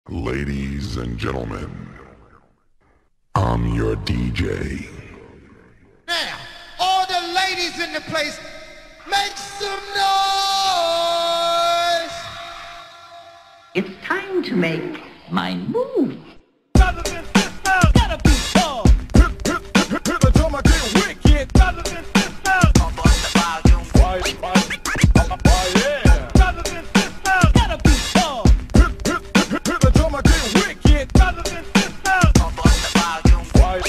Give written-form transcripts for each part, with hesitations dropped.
Ladies and gentlemen, I'm your DJ. Now, all the ladies in the place, make some noise! It's time to make my move. Brothers and sisters, gotta be tough. Hit the drum, I get wicked. Brothers and sisters, pump up the volume. Why, yeah. Brothers and sisters, gotta be tough. Hit the drum, I get wicked. Brothers and sisters, pump up the volume. Why,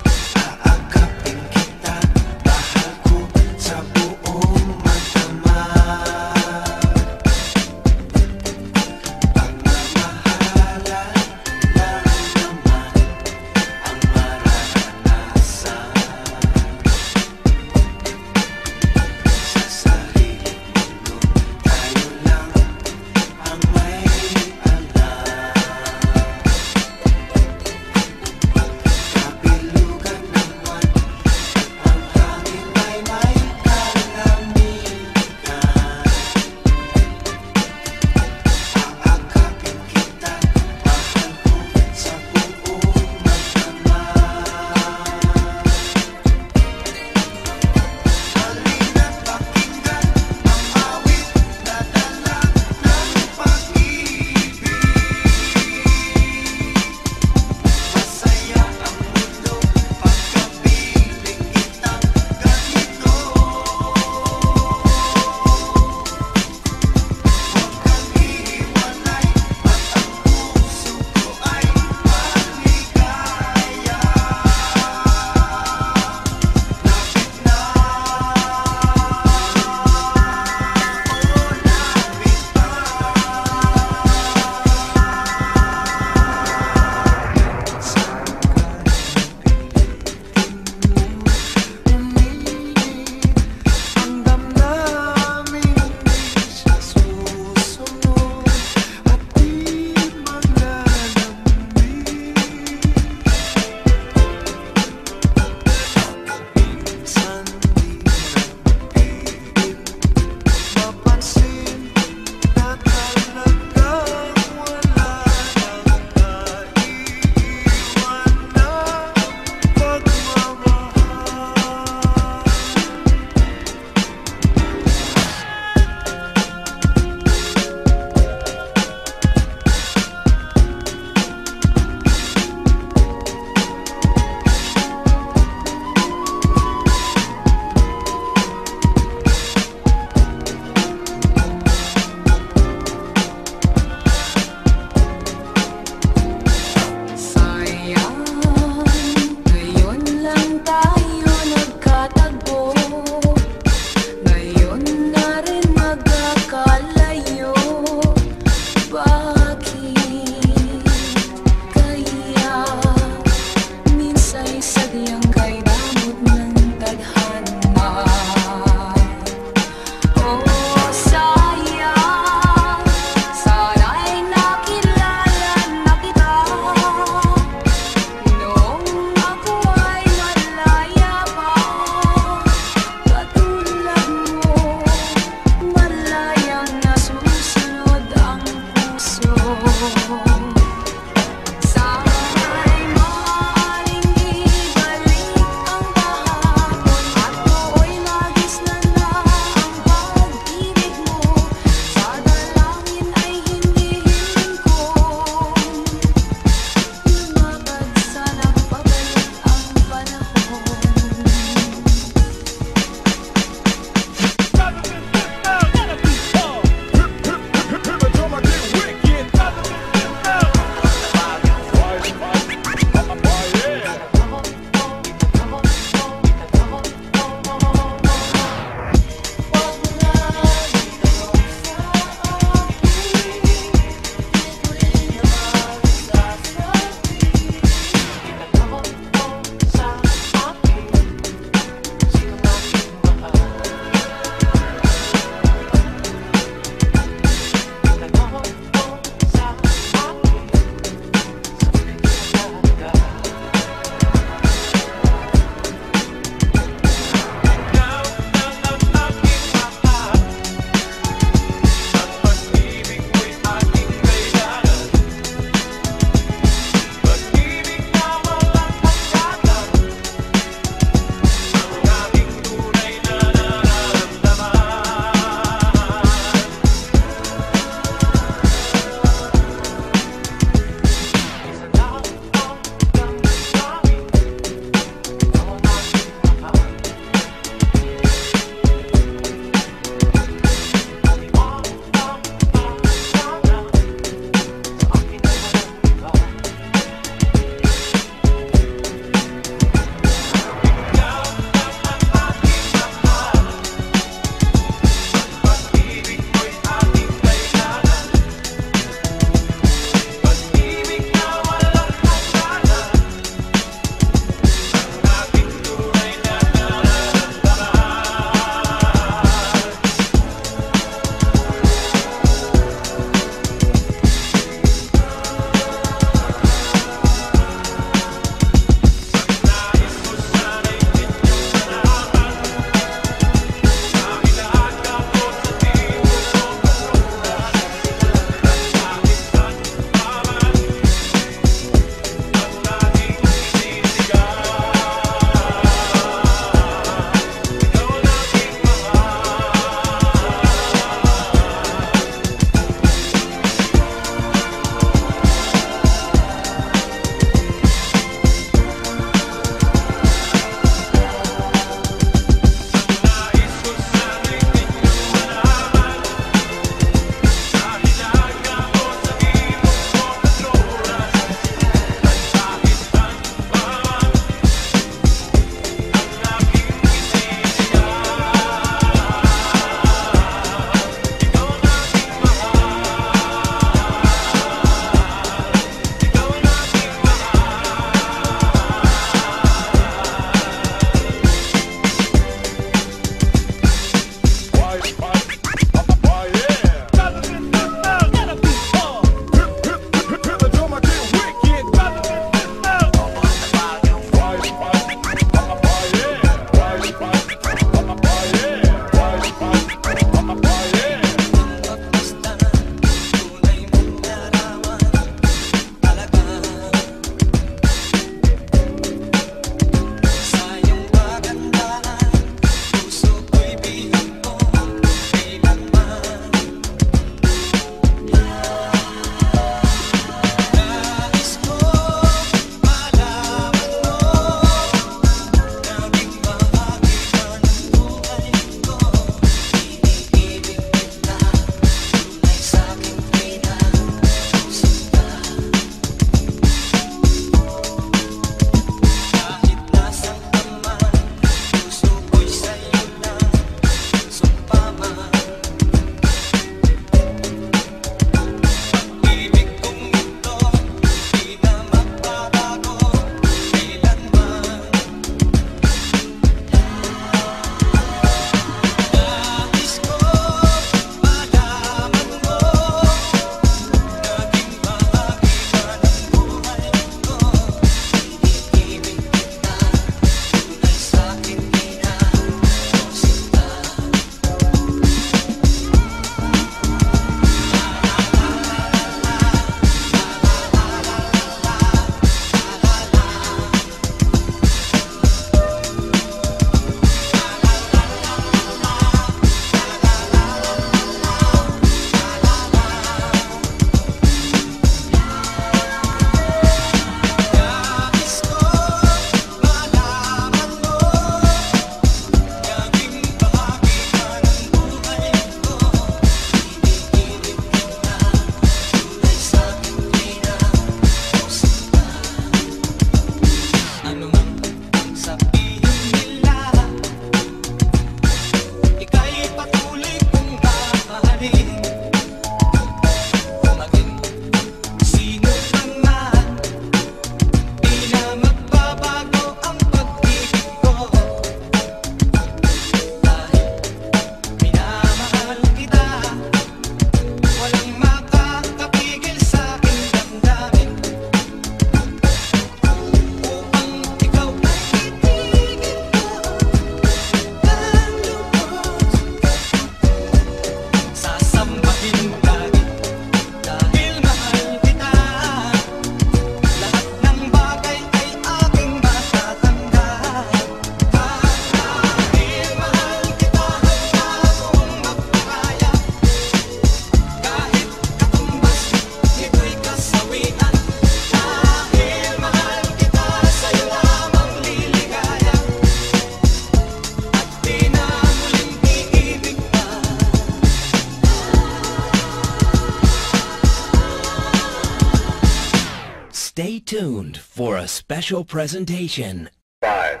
tuned for a special presentation. 5,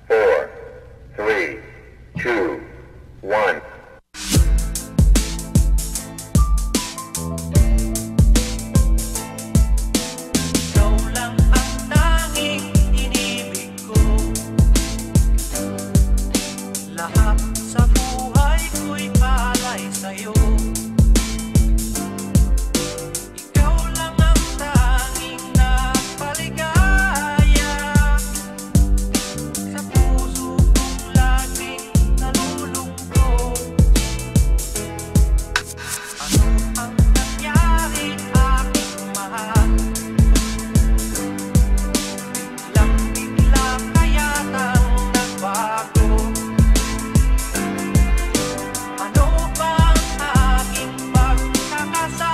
4, 3, 2, 1. Lahat sa buhay ko'y alay sa'yo. Ikaw lang ang tanging napaligaya sa puso kong laging nalulungkot. Ano ang nangyari aking mahal? Biglang-bigla kaya nang nagbago. Ano bang aking pagkakasala?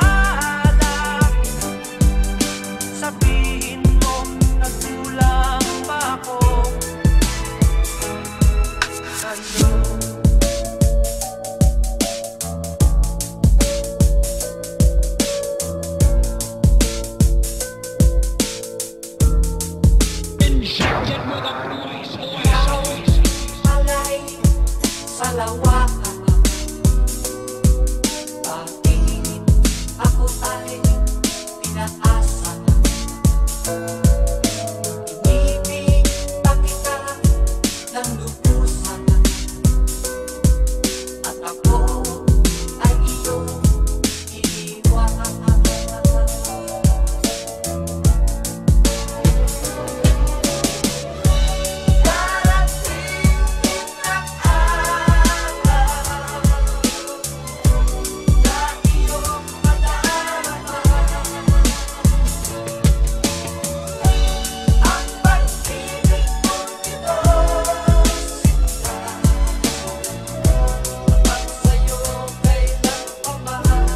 Sabihin mo, nagkulang ba ako sa'yo? Alay sa lawakan. Bakit ako ay pinaasa? Inibig pa kita ng lubusan, at ako ay iyong iniwan. Darating din ang araw na iyong madarama ang pag-ibig kong ito. Sinta at sa'yo kailan pa mahal.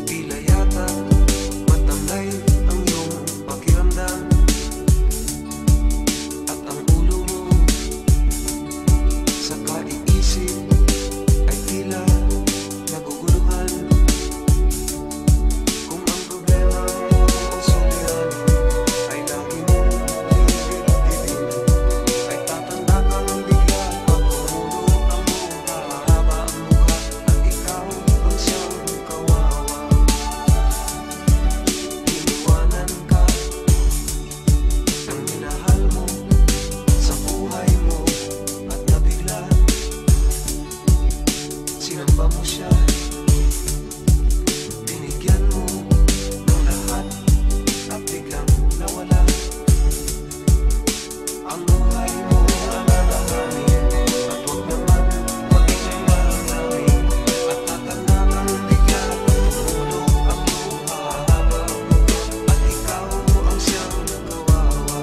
Tila yata matamlay ang iyong pakiramdam, at ang ulo mo sa kaiisip ay tila naguguluhan. Kung ang problema mo o suliranin ay lagi mong hihigit-higit, ay tatanda kang bigla pag pumulo ang mukha, haba ang mukha, at ikaw ang siyang kawawa. Iniwanan ka ng minahal mo sa buhay mo, at nabigla sinamba mo siya. Binigyan mo ng lahat at biglang nawala. Ang buhay mo ang alalahanin, at huwag naman maging maramdamin, at tatanda kang bigla pag pumulo ang mukha, haba ang mukha, at ikaw ang siyang kawawa.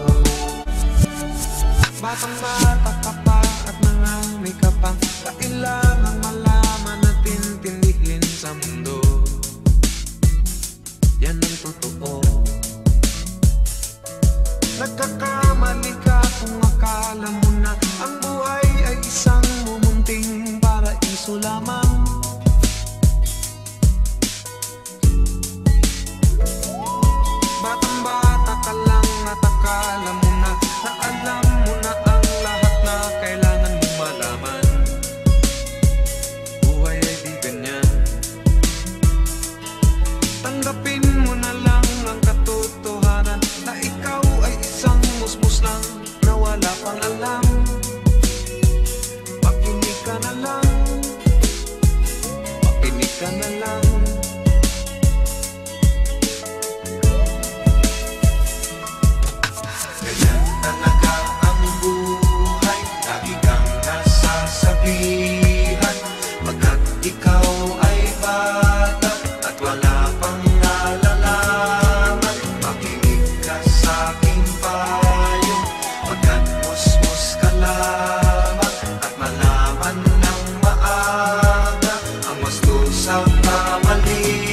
Batang-bata ka pa at nanganay ka pa, kailangang malaman at intindihin sa mundo. Yan ang totoo. Nagkakamali ka kung akala mo na ang buhay ay isang mumunting paraiso lamang. Batang-bata ka lang at akala mo na alam mo na ang lahat na kailangan mong malaman. Buhay ay di ganyan. Tanggapin mo na lang ang katotohanan na ikaw ay isang musmus lang na wala pang alam. Makinig ka na lang, makinig ka na lang. Ganyan talaga ang buhay, lagi kang nasasabihan, pagkat ikaw ay bata at wala pang nalalaman. Makinig ka sa aking payo, pagkat musmus ka lamang, at malaman ng maaga ang wasto sa kamalian.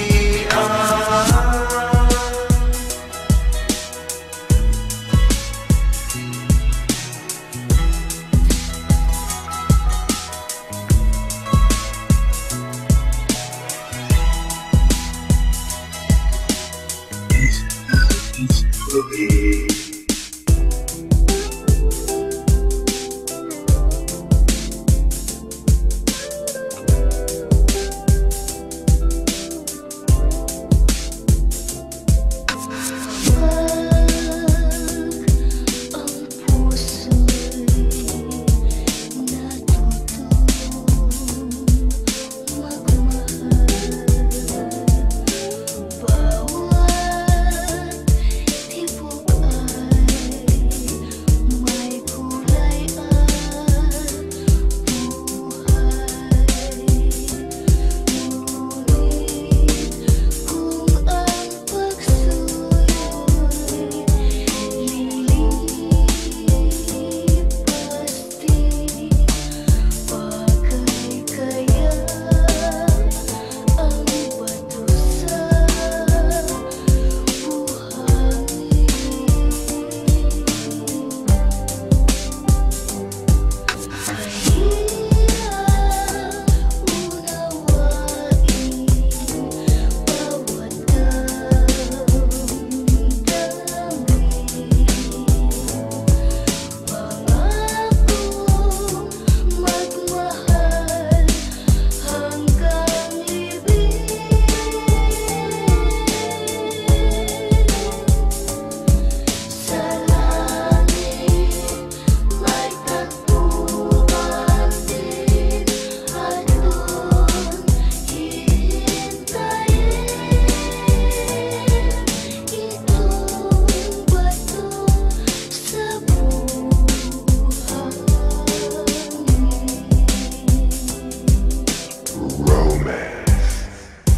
romance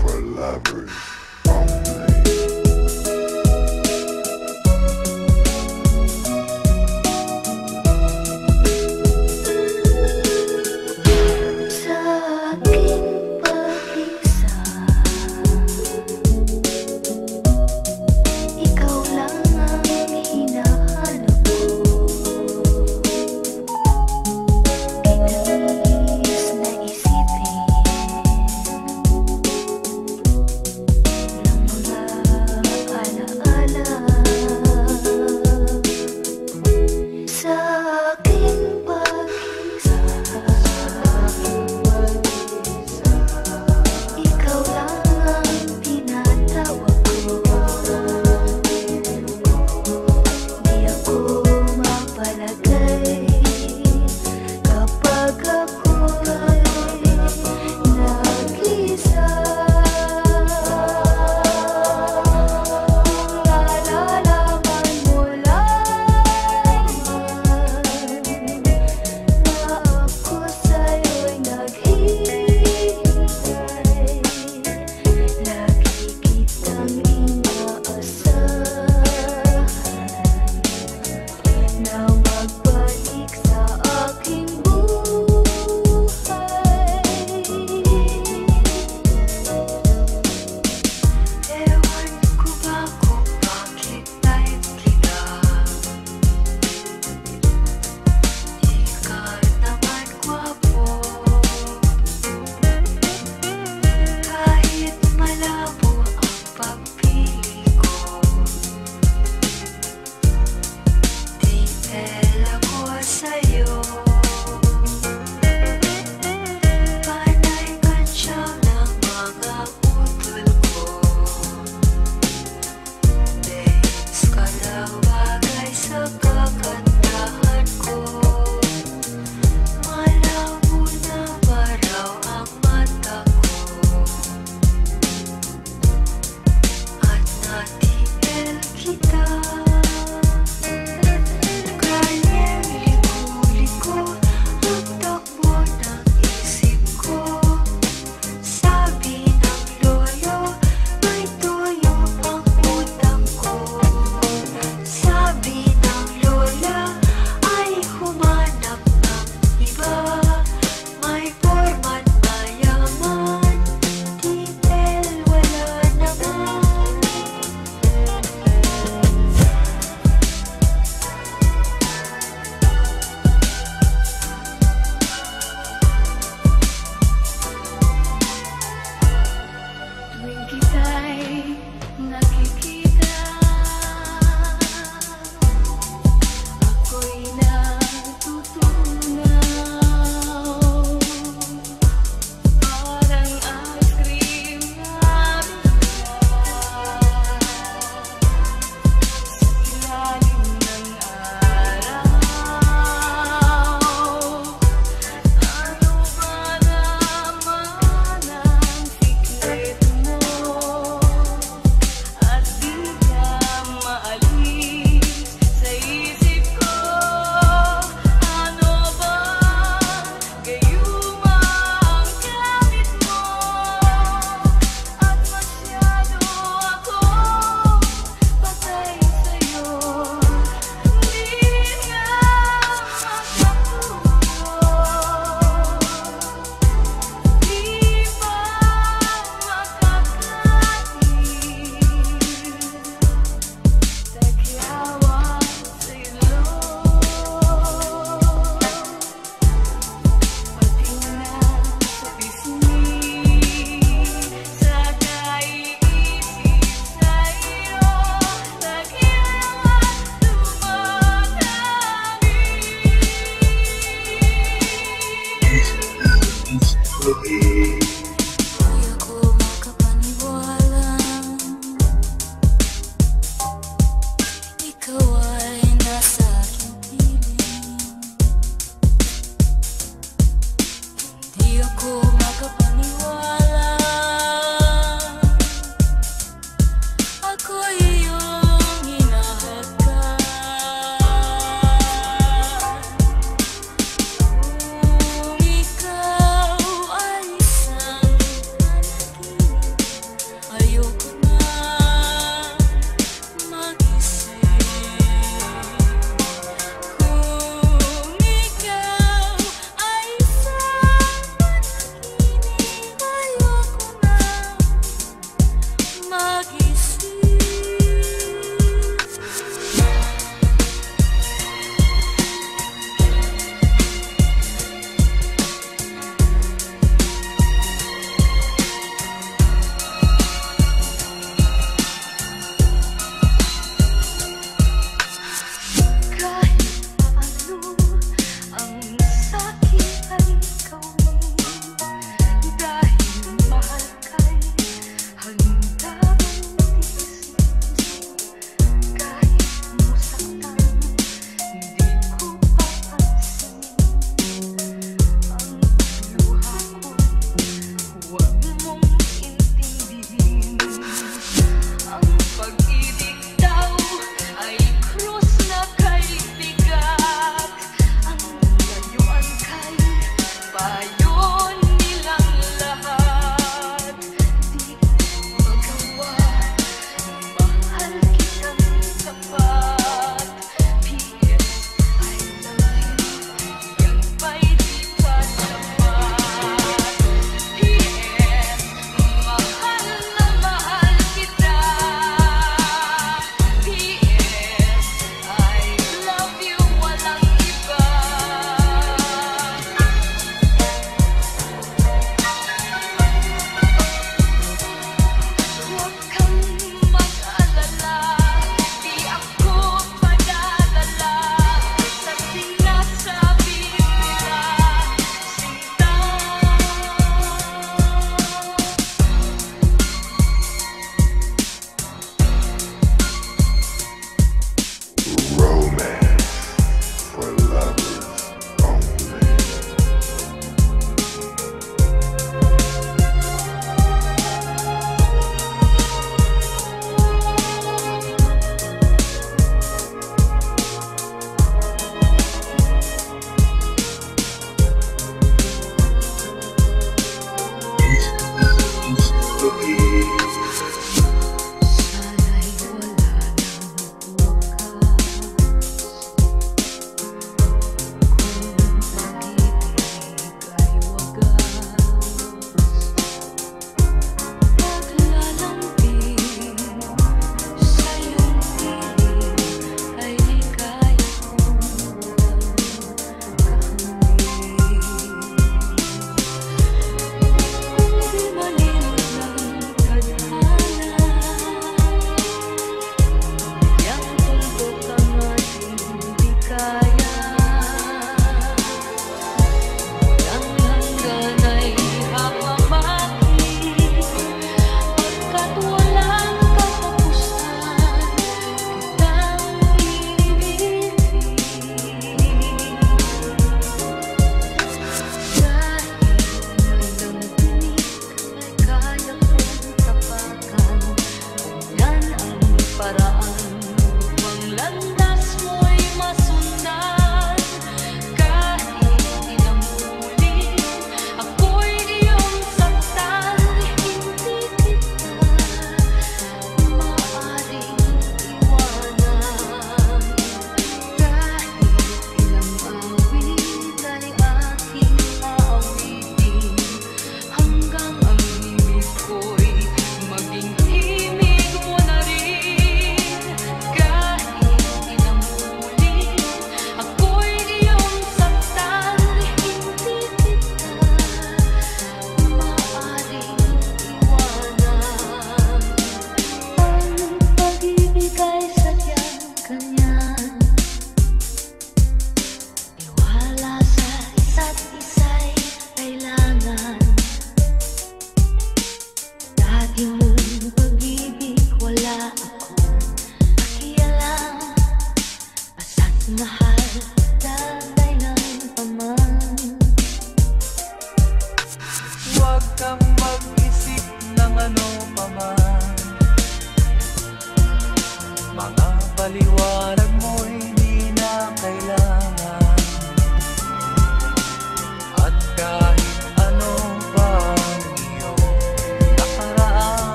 for lovers only. Sa aking pag-isa, ikaw lang ang hinahanap ko. Kinais na isipin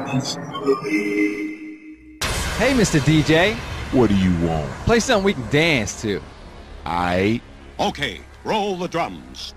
Hey, Mr. DJ. What do you want? Play something we can dance to. Aight. Okay, roll the drums.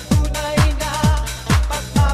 Tunay na pagmamahal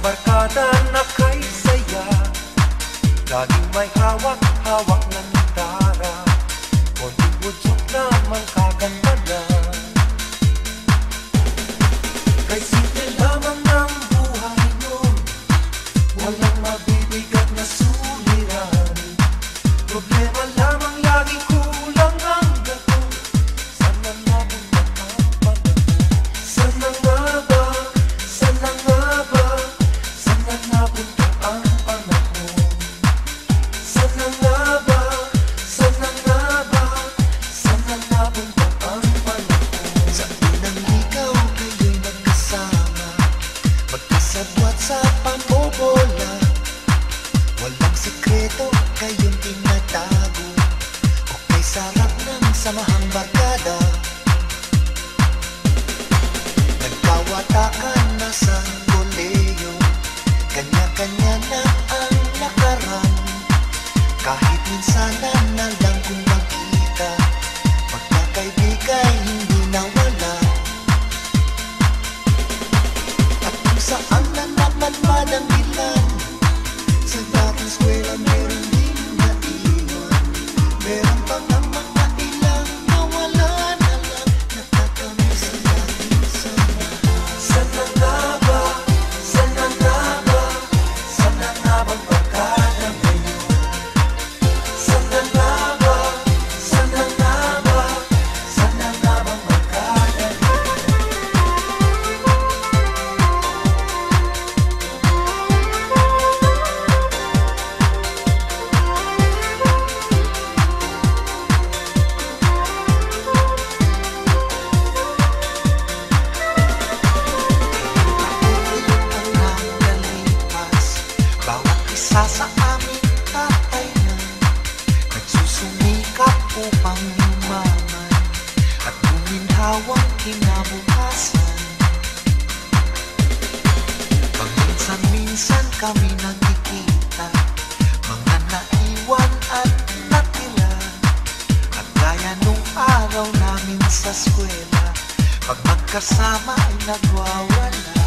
barkada na kay saya, laging may hawak-hawak ng gitara, konting udyok naman kaganda na. Kay simple lamang ng buhay nun, walang mabibigat na suliran. Problema lamang laging kulang ang gato. Sana napunta ang panahon? Sana nga ba? Sana nga ba? Sana napunta ang panahon? Sana nga ba? Sana nga ba? Sana napunta ang panahon? Sa unang ligaw kayo'y magkasama, magkasabwat sa pambobola. Walang sikreto kayong tinatago, okay sarap ng samahang barkada. Nagkawatakan na sa koleyo, kanya-kanya na ang lakaran. Kahit minsanan na lang kung magkita, pagkakaibigay hindi nawala. At kung saan na naman malang ilan, sa dating eskwela meron din naiwan. Meron pa nga mga ilang nawala na lang, nakakamiss ang dating sama. Sana nga ba? Sana nga ba? Sana nga bang barkada ngayon? Sana nga ba? Sana nga ba? Sana nga bang barkada ngayon? Bawat isa sa aming tatay na nagsusumikap upang yumaman at guminhawang kinabukasan. Paminsan-minsan kami nagkikita, mga naiwan at natira. At gaya nung araw namin sa eskwela, pag magkasama ay nagwawala.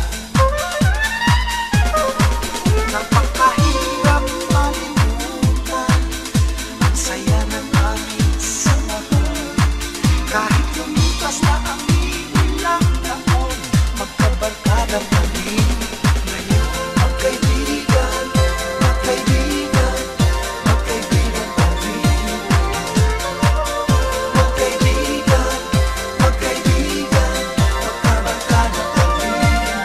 Napakahirap malimutan ang saya ng aming samahan. Kahit lumipas na ang ilang taon, magkabarkada pa rin ngayon. Magkaibigan, magkaibigan, magkaibigan pa rin. Magkaibigan, magkaibigan, magkabarkada pa rin.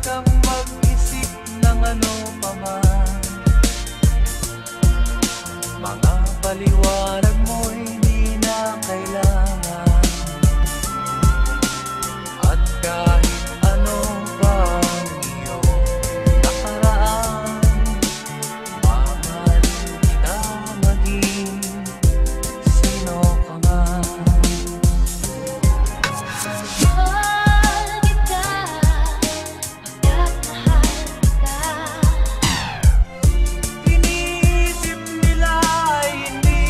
kang mag-isip ng ano pa man. Mga paliwanag mo'y di na kailangan. At kahit ano pa ang iyong nakaraan, mamahalin kita maging sino ka man. Mahal kita, pagkat mahal kita. Iniisip nila ay hindi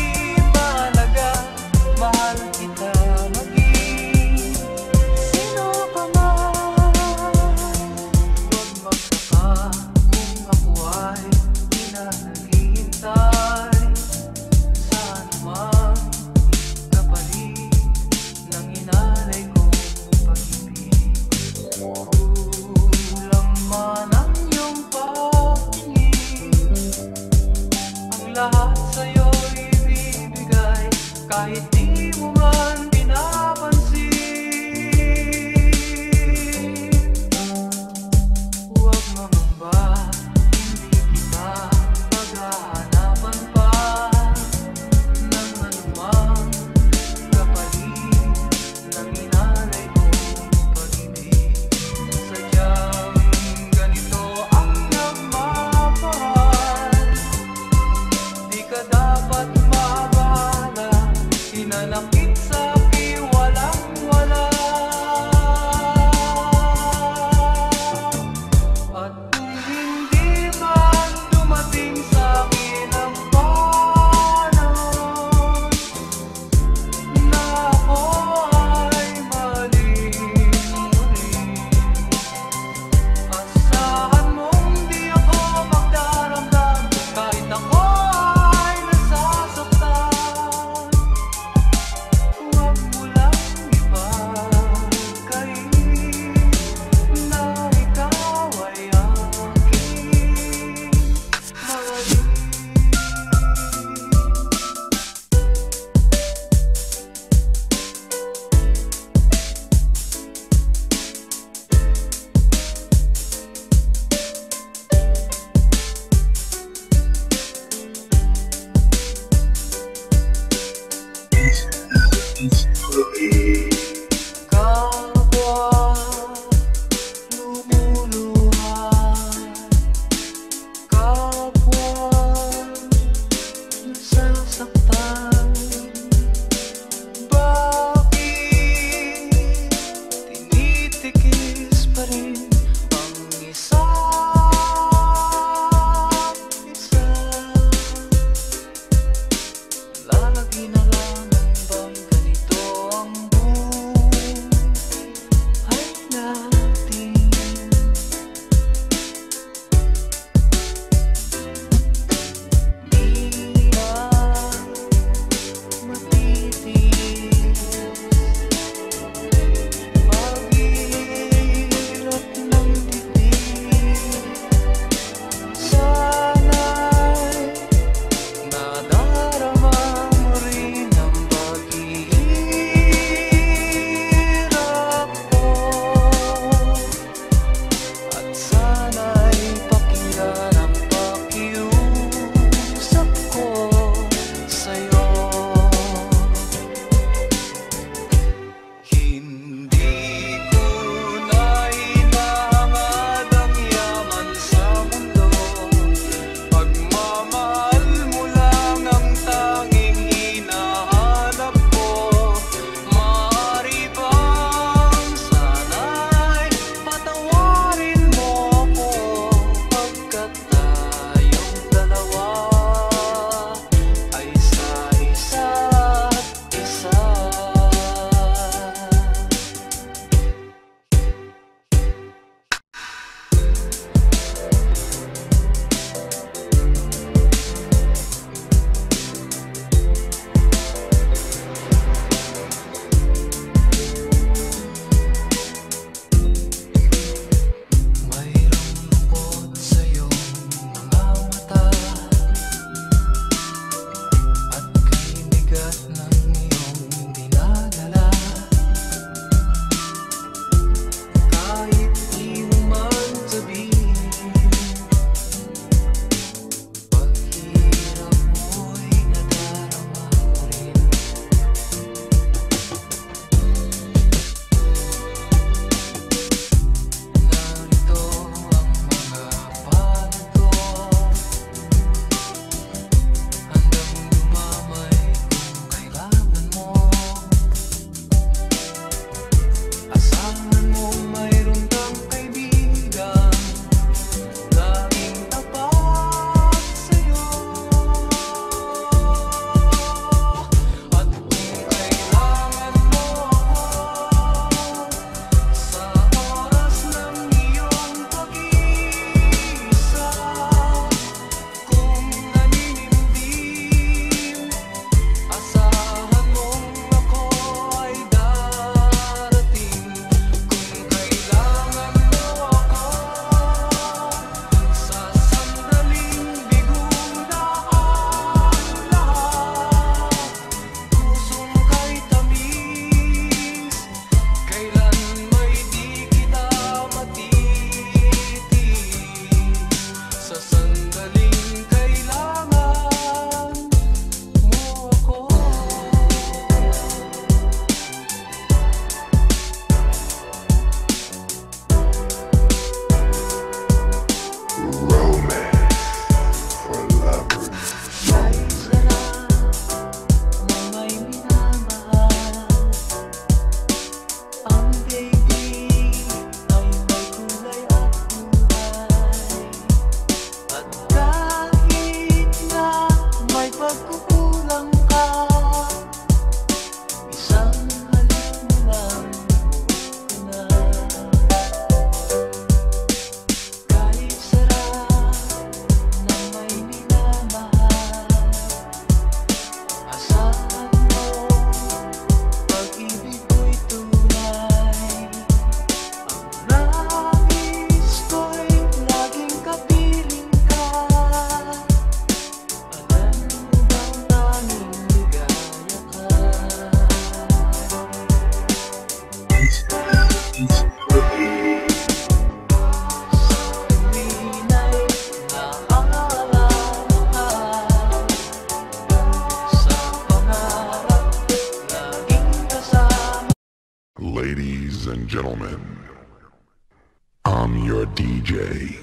I'm your DJ.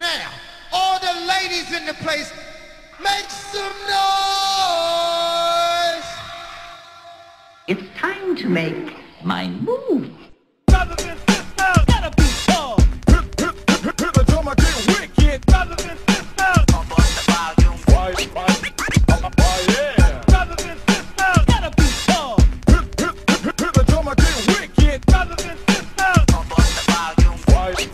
Now, all the ladies in the place, make some noise! It's time to make my move. Brothers and sisters, gotta be tough. The drum I get wicked. Brothers and sisters, pump up the volume. Why yeah. Brothers and sisters, gotta be tough. The drum I get wicked. Brothers and sisters, pump up the volume. Why yeah.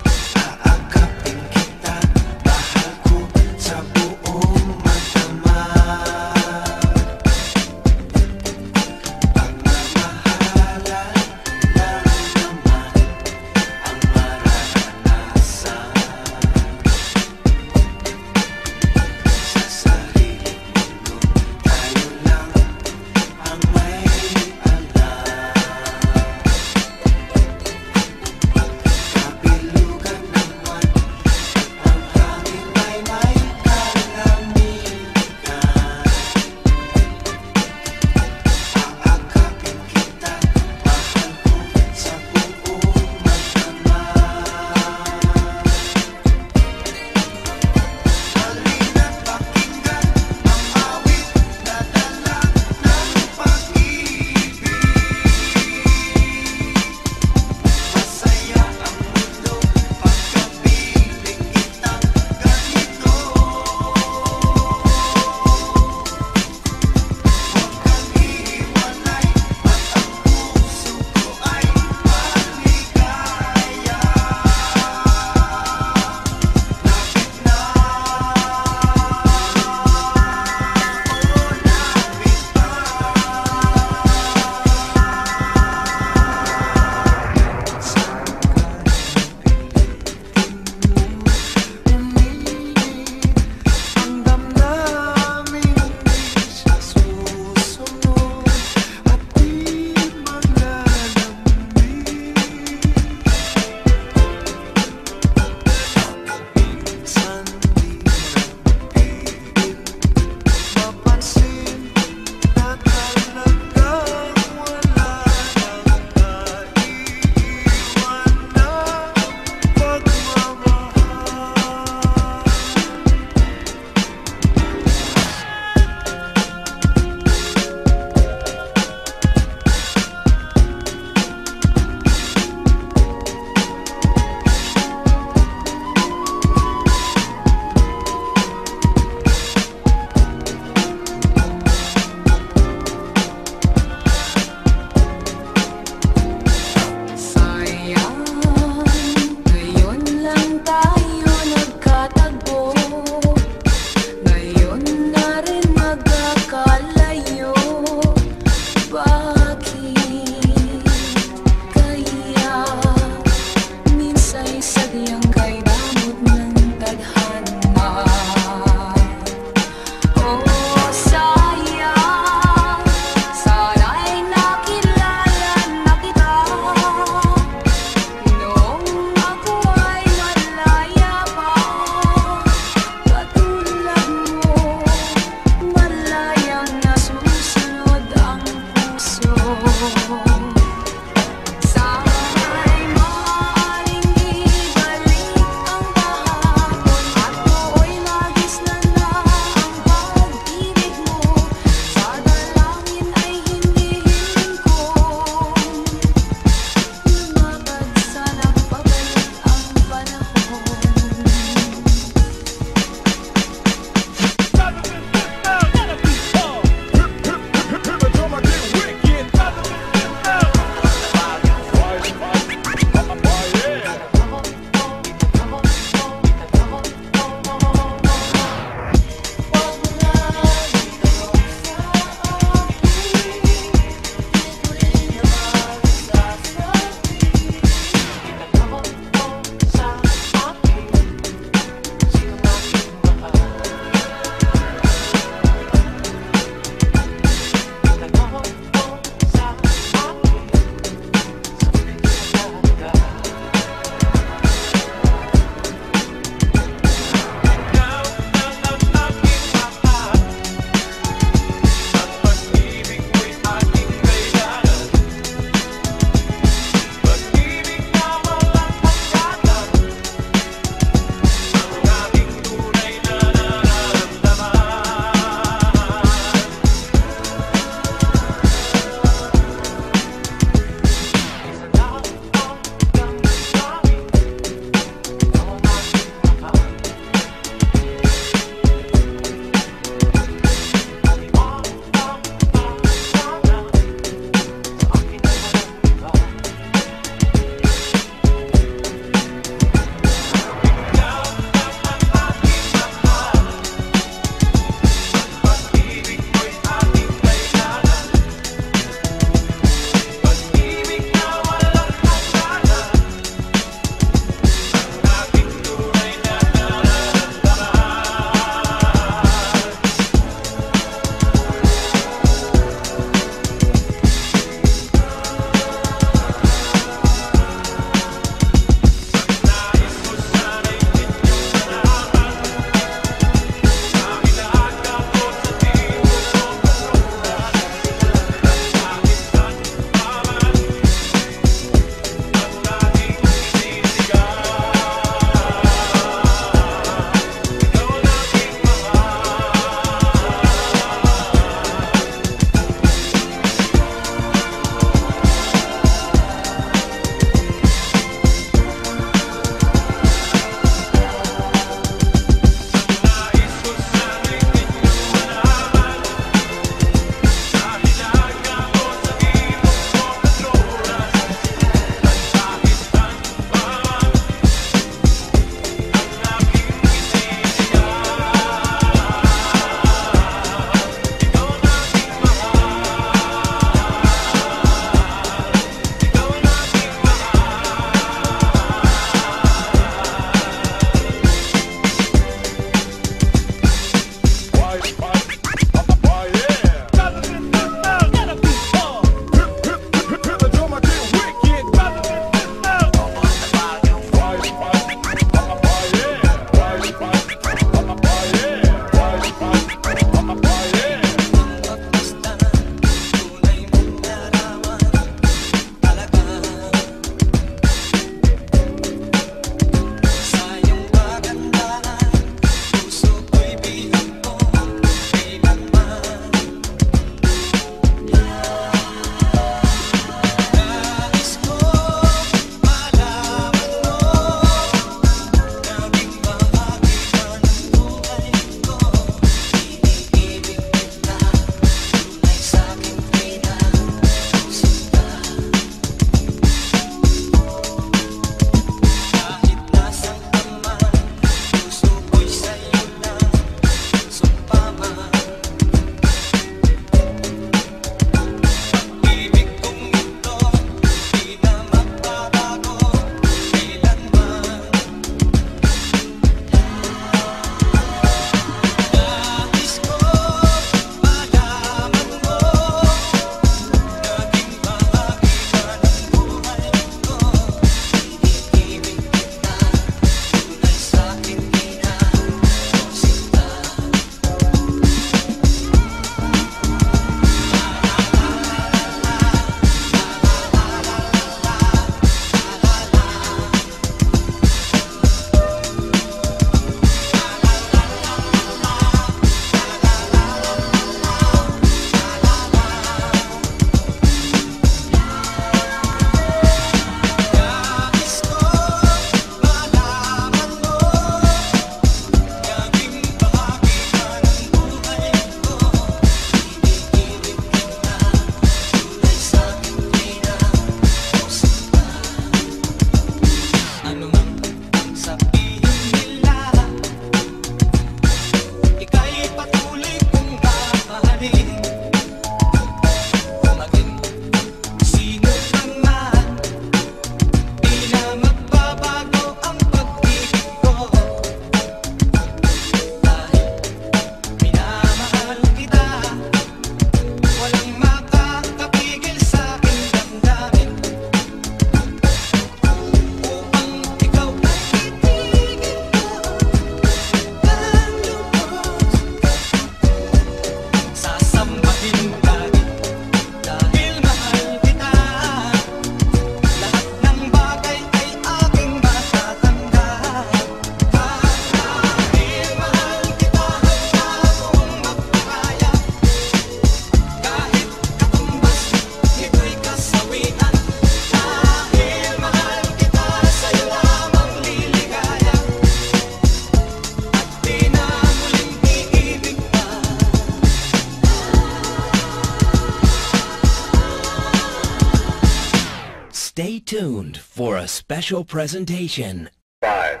Stay tuned for a special presentation. 5,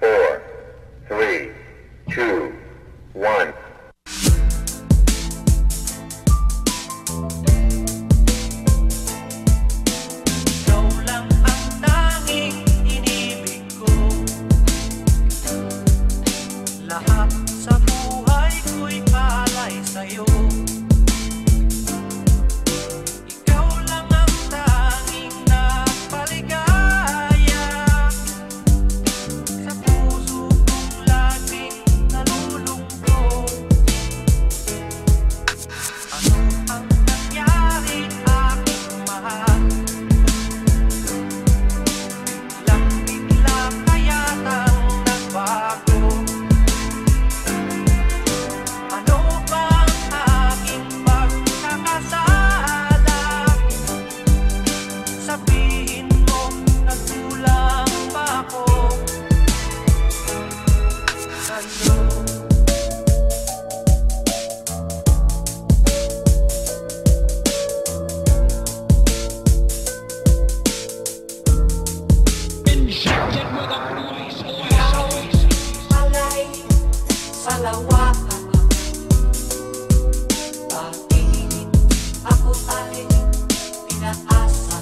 4, 3, 2, 1. Ikaw lang ang tanging inibig ko. Lahat sa buhay ko'y alay sa'yo. Ikaw lang ang tanging napaligaya. Sa puso kong laging nalulungkot. Ano ang nangyari aking mahal? Bigla kaya nang nagbago. Ano ba ang aking pagkakasala? Sabihin mo, nagkulang ba ako? Sa'yo. Malay sa lawakan. Bakit ako ay pinaasa?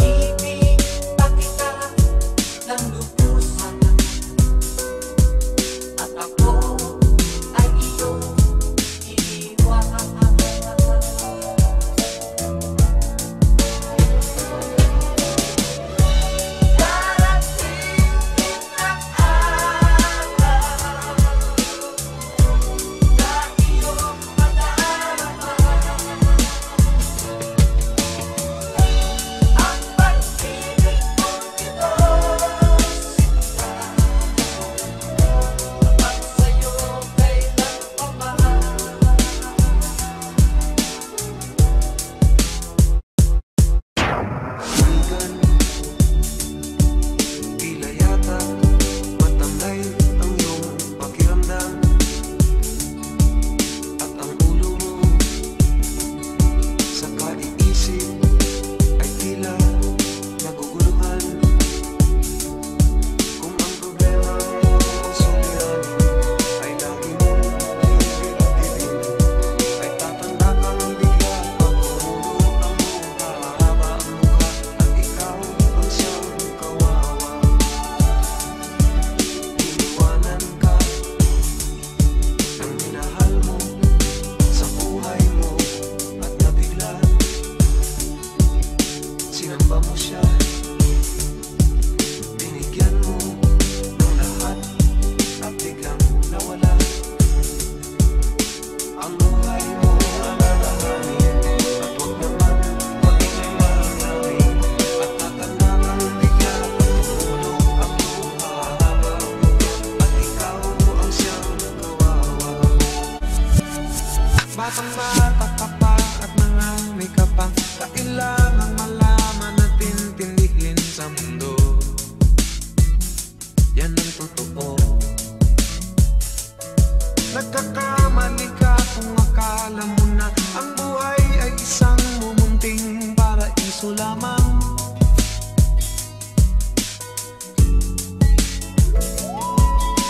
Inibig pa kita ng lubusan. At ako ay iyong iniwan. Tila yata matangay ang iyong pakiramdam. At ang ulo mo sa kaiisip ay tila naguguluhan. Kung ang problema mo suliranin ay lagi mong ibig-ibig, ay tatanda kang bigla pag pumulo ang mukha, haba ang mukha, at ikaw ang siyang kawawa. Iniwanan ka ng minahal mo sa buhay mo at nabigla sinamba mo siya. Binigyan mo ng lahat at biglang nawala. Ang buhay mo ang lalahanin at huwag naman maging maraming. At tatanda kang bigla pag tumulog ang luha, haba ang mukha, at ikaw ang siyang kawawa. Batang bata ka pa at nanganay ka pa, kailangang malaman at intindihin sa mundo. Yan ang totoo. Nagkakamali ka kung akala mo na ang buhay ay isang mumunting paraiso lamang.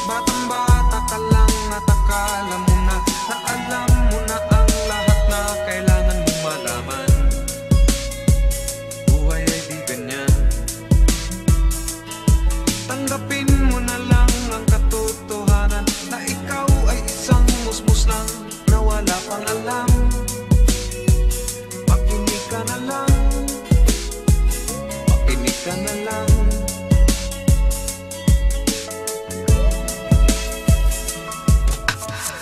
Batang bata ka lang at akala mo na alam mo na ang lahat na kailangan mong malaman. Buhay ay di ganyan. Tanggapin mo na lang ang katotohanan na ikaw ay isang musmus lang na wala pang alam. Makinig ka na lang. Makinig ka na lang.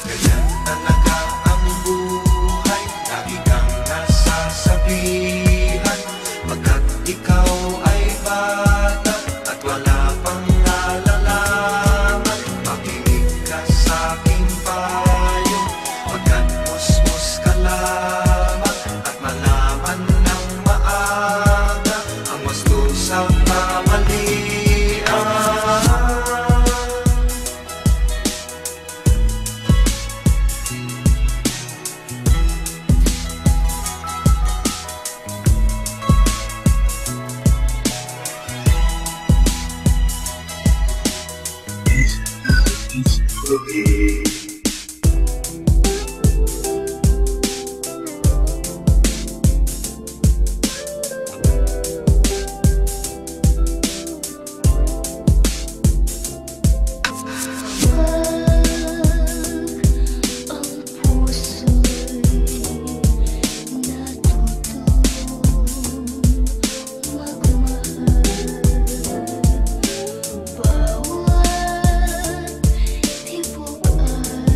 Ganyan talaga ang buhay, lagi kang nasasabihan, pagkat ikaw ay bata at wala pang nalalaman. Makinig ka sa aking payo, pagkat musmus ka lamang, at malaman ng maaga ang wasto sa kamalian. Bawat tibukan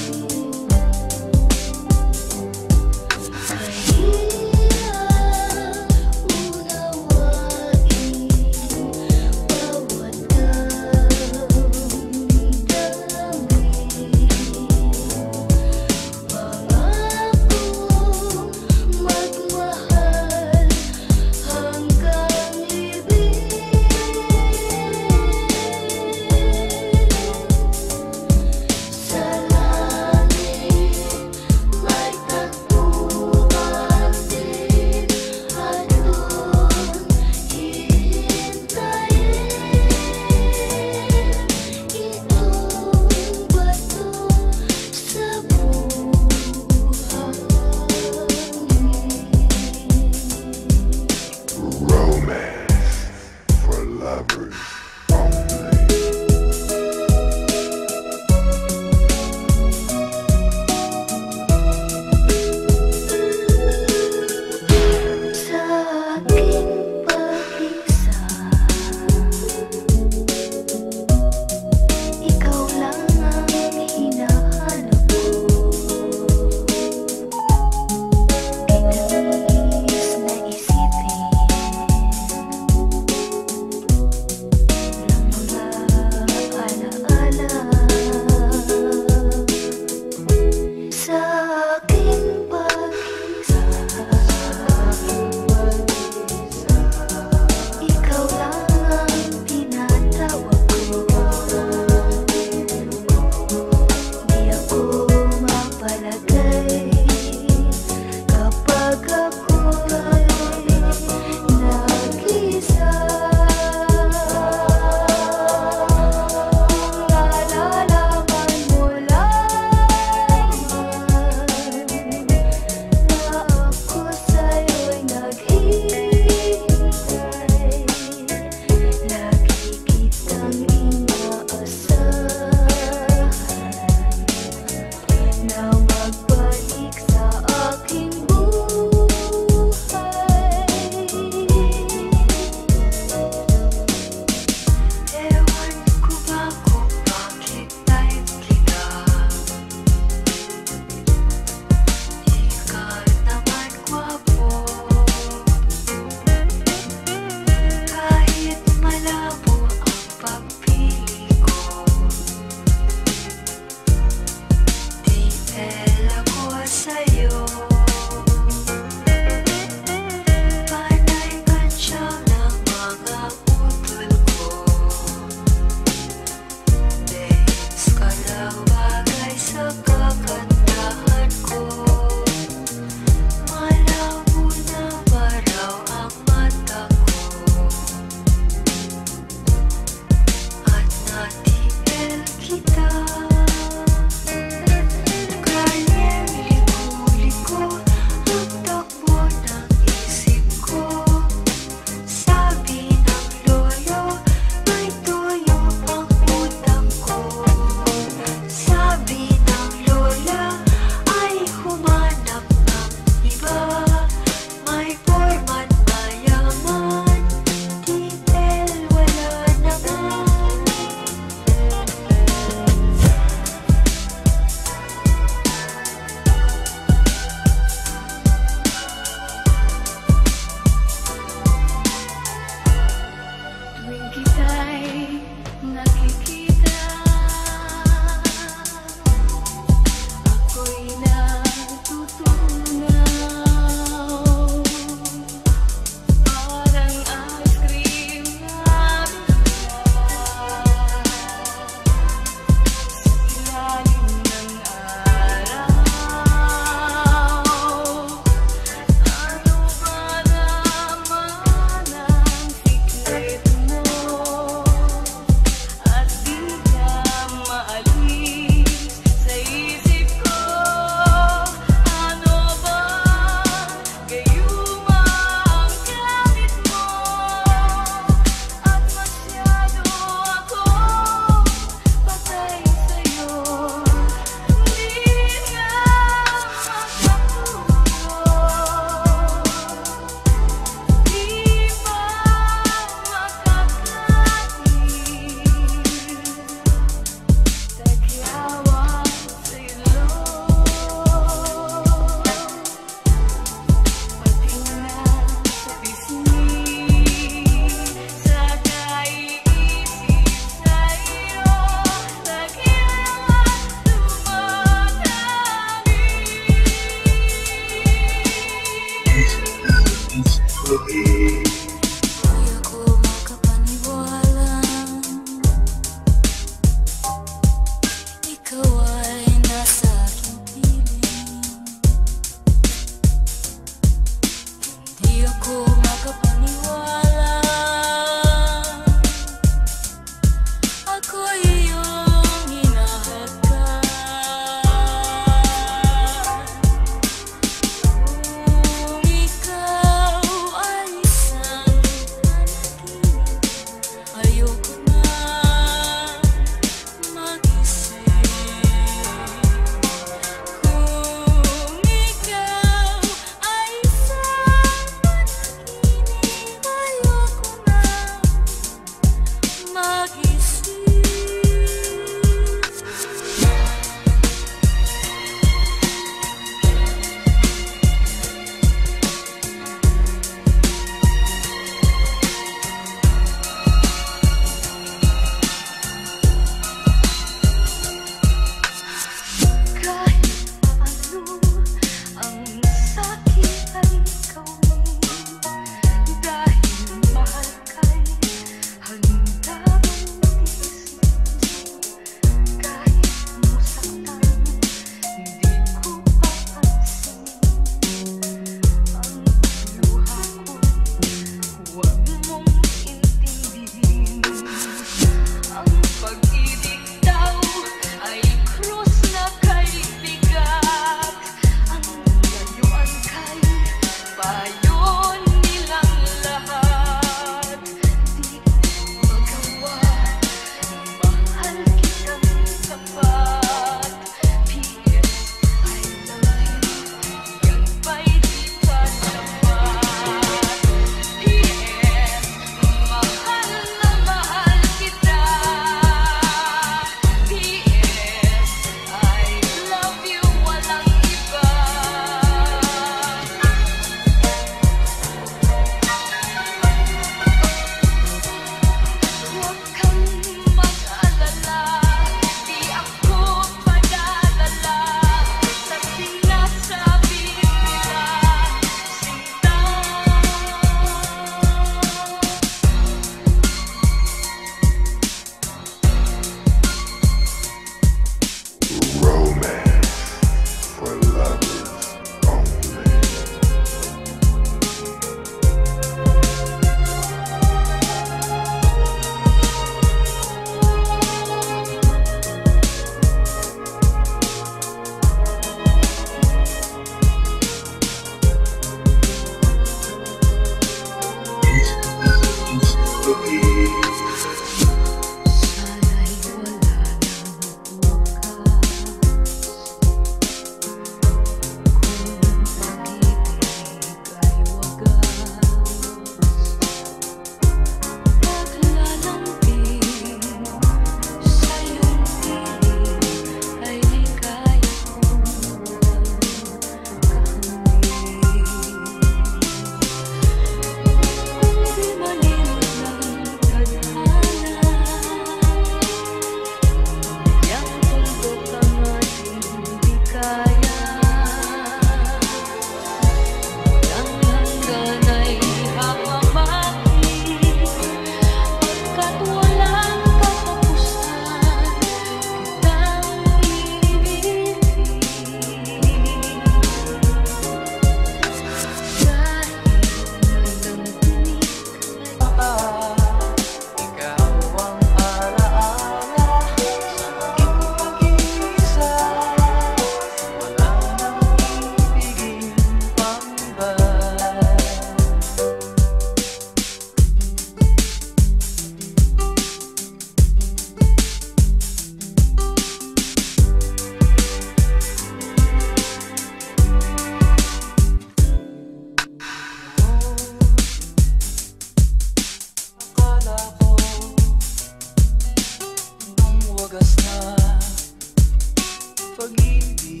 pag-ibig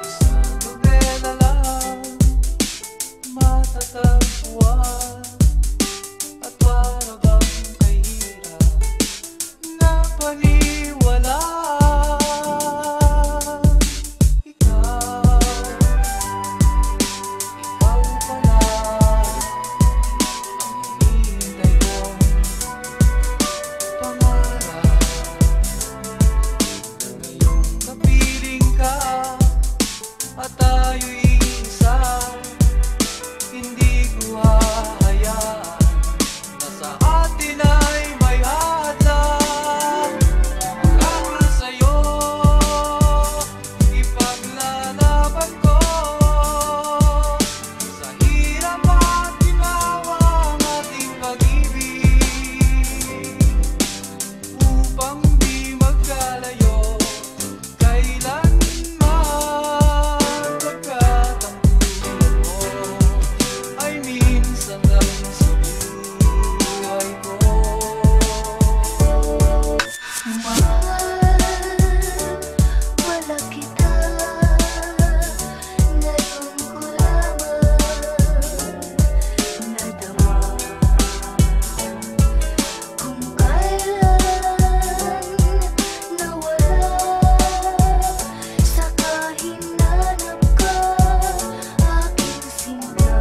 isang nobela lang matatagpuan at wala bang kahirap na paniwalaan. Ikaw pala ang hinihintay kong pangarap. Ngayong kapiling ka at tayo'y isa, hindi ko hahayaan na sa atin ay may hadlang. Ako sa'yo ipaglalaban ko, sa hirap at ginawa ang ating pag-ibig, upang di magkalayo kailanman. Pagkat ang tulad mo ay minsan lang sa buhay ko. Mahal, wala kita, ngayon ko lamang nadama. Kung kailan nawala, saka hinanap ka, aking sinta.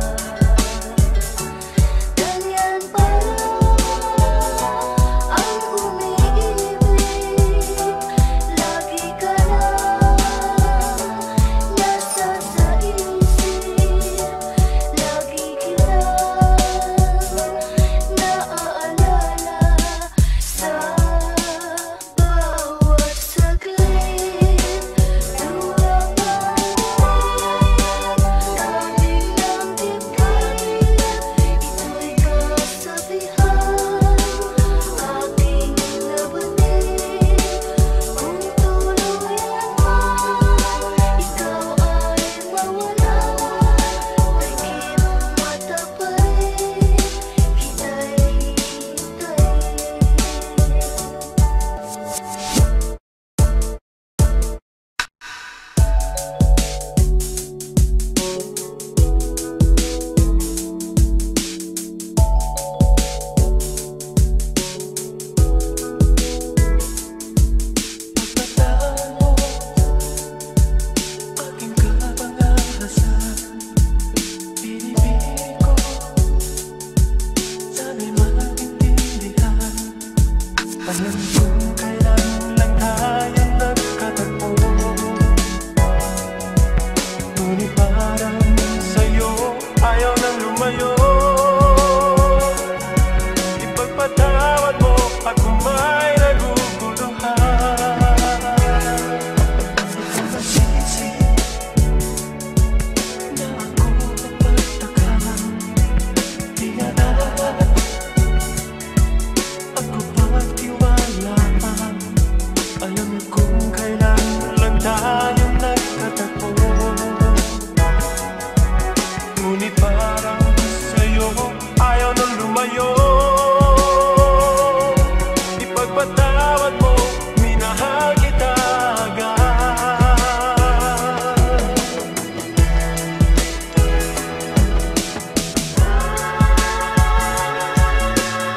Ganyan pala ang umiibig, lagi ka lang nasa sa isip, lagi kitang naaalala sa bawat saglit. Luwag ang aming ng dibdib, ito'y kasabihan, aking nabatid. Kung tuluyan man ikaw ay mawala, takip mata pa rin kita'y Pagkataan mo, aking kapangahasan, pinipili ko, sana'y maintindihan. Alam kong kailan lang tayo nagkatagpo, ngunit parang sa'yo ayaw nang lumayo. Ipagpatawad mo at kung may naguguluhan, ito masisi na ako napagtakan. Di nga na ako pagtiwalaan. Alam kong kailan lang tayo nagkatagpo, ngunit parang sa'yo ayaw nang lumayo. Ipagpatawad mo, minahal kita agad.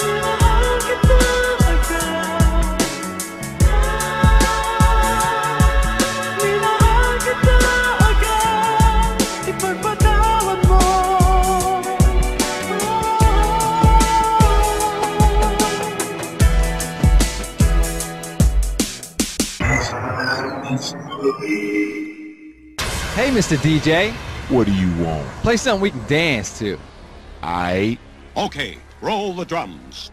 Minahal kita agad. Minahal kita agad. Ipagpatawad mo. Hey, Mr. DJ, What do you want? play something we can dance to. I Okay, roll the drums.